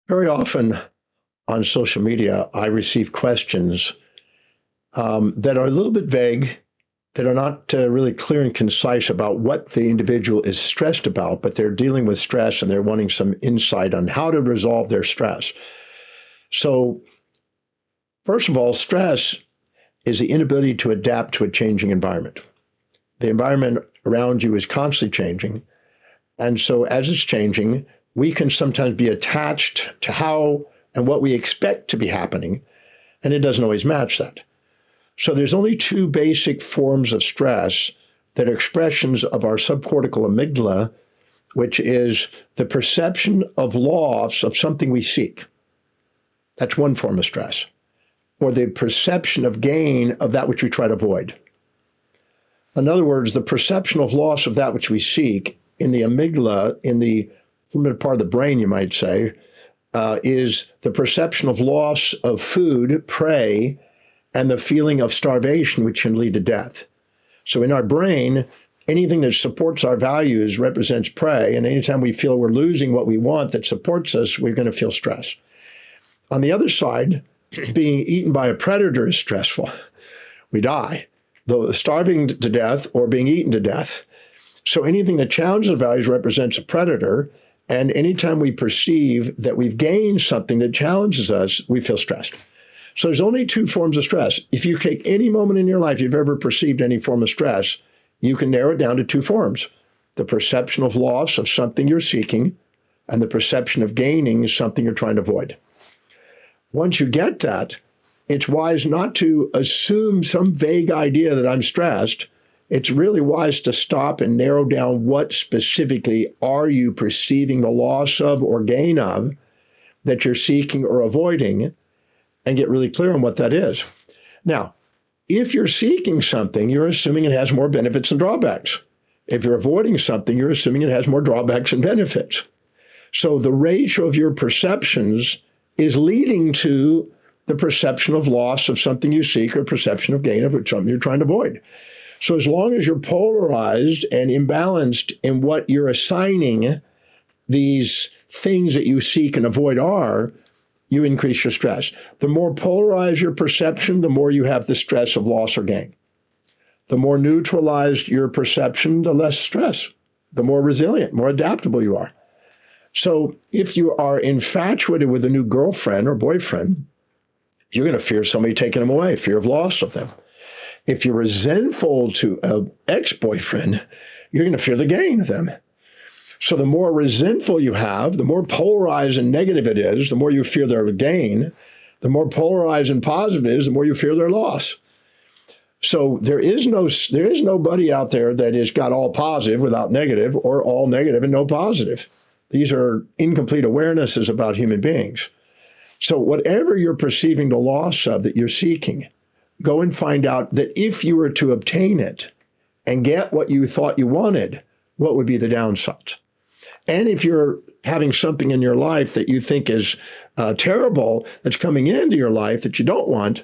Very often on social media, I receive questions that are a little bit vague, that are not really clear and concise about what the individual is stressed about, but they're dealing with stress and they're wanting some insight on how to resolve their stress. So, first of all, stress is the inability to adapt to a changing environment. The environment around you is constantly changing. And so, as it's changing, we can sometimes be attached to how and what we expect to be happening, and it doesn't always match that. So there's only two basic forms of stress that are expressions of our subcortical amygdala, which is the perception of loss of something we seek. That's one form of stress. Or the perception of gain of that which we try to avoid. In other words, the perception of loss of that which we seek in the amygdala, in the part of the brain, you might say, is the perception of loss of food, prey, and the feeling of starvation, which can lead to death. So in our brain, anything that supports our values represents prey, and anytime we feel we're losing what we want that supports us, we're going to feel stress. On the other side, being eaten by a predator is stressful. We die, though starving to death or being eaten to death. So anything that challenges our values represents a predator, and anytime we perceive that we've gained something that challenges us, we feel stressed. So there's only two forms of stress. If you take any moment in your life you've ever perceived any form of stress, you can narrow it down to two forms: the perception of loss of something you're seeking and the perception of gaining something you're trying to avoid. Once you get that, it's wise not to assume some vague idea that I'm stressed. It's really wise to stop and narrow down what specifically are you perceiving the loss of or gain of that you're seeking or avoiding, and get really clear on what that is. Now, if you're seeking something, you're assuming it has more benefits than drawbacks. If you're avoiding something, you're assuming it has more drawbacks than benefits. So the ratio of your perceptions is leading to the perception of loss of something you seek or perception of gain of something you're trying to avoid. So as long as you're polarized and imbalanced in what you're assigning these things that you seek and avoid are, you increase your stress. The more polarized your perception, the more you have the stress of loss or gain. The more neutralized your perception, the less stress, the more resilient, more adaptable you are. So if you are infatuated with a new girlfriend or boyfriend, you're going to fear somebody taking them away, fear of loss of them. If you're resentful to an ex-boyfriend, you're going to fear the gain of them. So the more resentful you have, the more polarized and negative it is, the more you fear their gain. The more polarized and positive it is, the more you fear their loss. So there is nobody out there that is got all positive without negative, or all negative and no positive. These are incomplete awarenesses about human beings. So whatever you're perceiving the loss of that you're seeking, go and find out that if you were to obtain it and get what you thought you wanted, what would be the downsides? And if you're having something in your life that you think is terrible that's coming into your life that you don't want,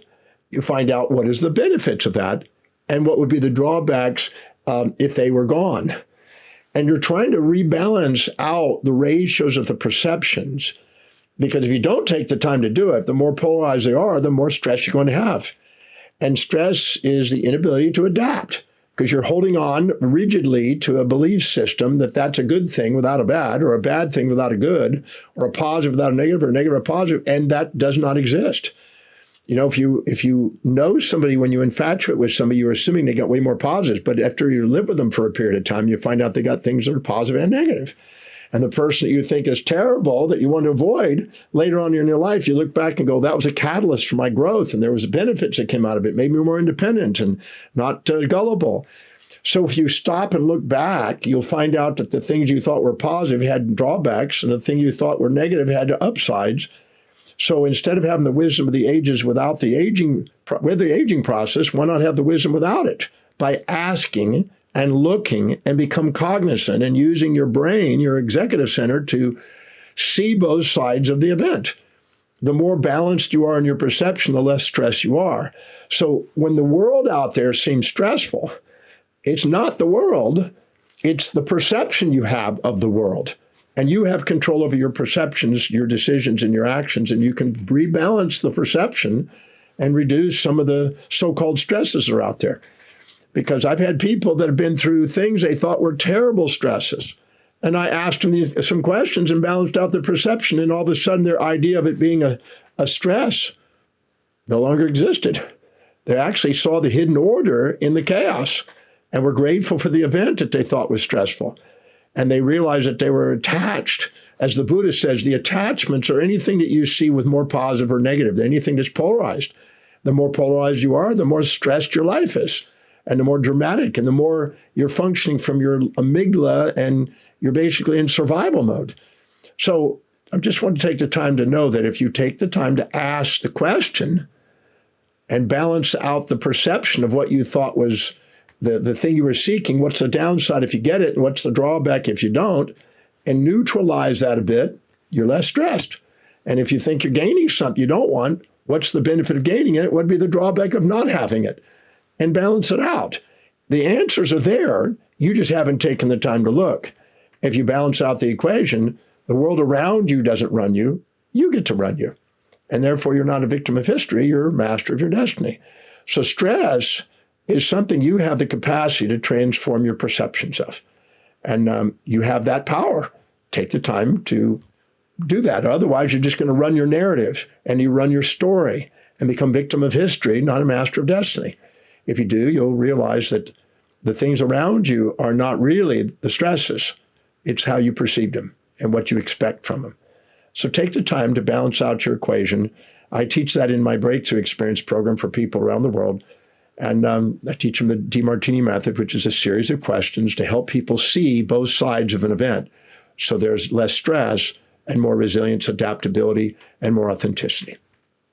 you find out what is the benefits of that and what would be the drawbacks if they were gone. And you're trying to rebalance out the ratios of the perceptions, because if you don't take the time to do it, the more polarized they are, the more stress you're going to have. And stress is the inability to adapt, because you're holding on rigidly to a belief system that that's a good thing without a bad, or a bad thing without a good, or a positive without a negative, or a negative or a positive, and that does not exist. You know, if you know somebody, when you infatuate with somebody, you're assuming they got way more positives, but after you live with them for a period of time, you find out they got things that are positive and negative. And the person that you think is terrible, that you want to avoid, later on in your life, you look back and go, that was a catalyst for my growth, and there was benefits that came out of it, made me more independent and not gullible. So if you stop and look back, you'll find out that the things you thought were positive had drawbacks, and the things you thought were negative had upsides. So instead of having the wisdom of the ages without the aging, with the aging process, why not have the wisdom without it? By asking and looking and become cognizant and using your brain, your executive center, to see both sides of the event. The more balanced you are in your perception, the less stressed you are. So when the world out there seems stressful, it's not the world, it's the perception you have of the world. And you have control over your perceptions, your decisions, and your actions, and you can rebalance the perception and reduce some of the so-called stresses that are out there. Because I've had people that have been through things they thought were terrible stresses. And I asked them some questions and balanced out their perception, and all of a sudden their idea of it being a stress no longer existed. They actually saw the hidden order in the chaos and were grateful for the event that they thought was stressful. And they realized that they were attached. As the Buddha says, the attachments are anything that you see with more positive or negative, anything that's polarized. The more polarized you are, the more stressed your life is, and the more dramatic, and the more you're functioning from your amygdala, and you're basically in survival mode. So I just want to take the time to know that if you take the time to ask the question and balance out the perception of what you thought was the thing you were seeking, what's the downside if you get it, and what's the drawback if you don't, and neutralize that a bit, you're less stressed. And if you think you're gaining something you don't want, what's the benefit of gaining it? What would be the drawback of not having it? And balance it out. The answers are there. You just haven't taken the time to look. If you balance out the equation, the world around you doesn't run you. You get to run you. And therefore, you're not a victim of history. You're a master of your destiny. So stress is something you have the capacity to transform your perceptions of. And you have that power. Take the time to do that. Otherwise, you're just going to run your narrative and you run your story and become victim of history, not a master of destiny. If you do, you'll realize that the things around you are not really the stresses. It's how you perceive them and what you expect from them. So take the time to balance out your equation. I teach that in my Breakthrough Experience program for people around the world. And I teach them the Demartini method, which is a series of questions to help people see both sides of an event. So there's less stress and more resilience, adaptability, and more authenticity.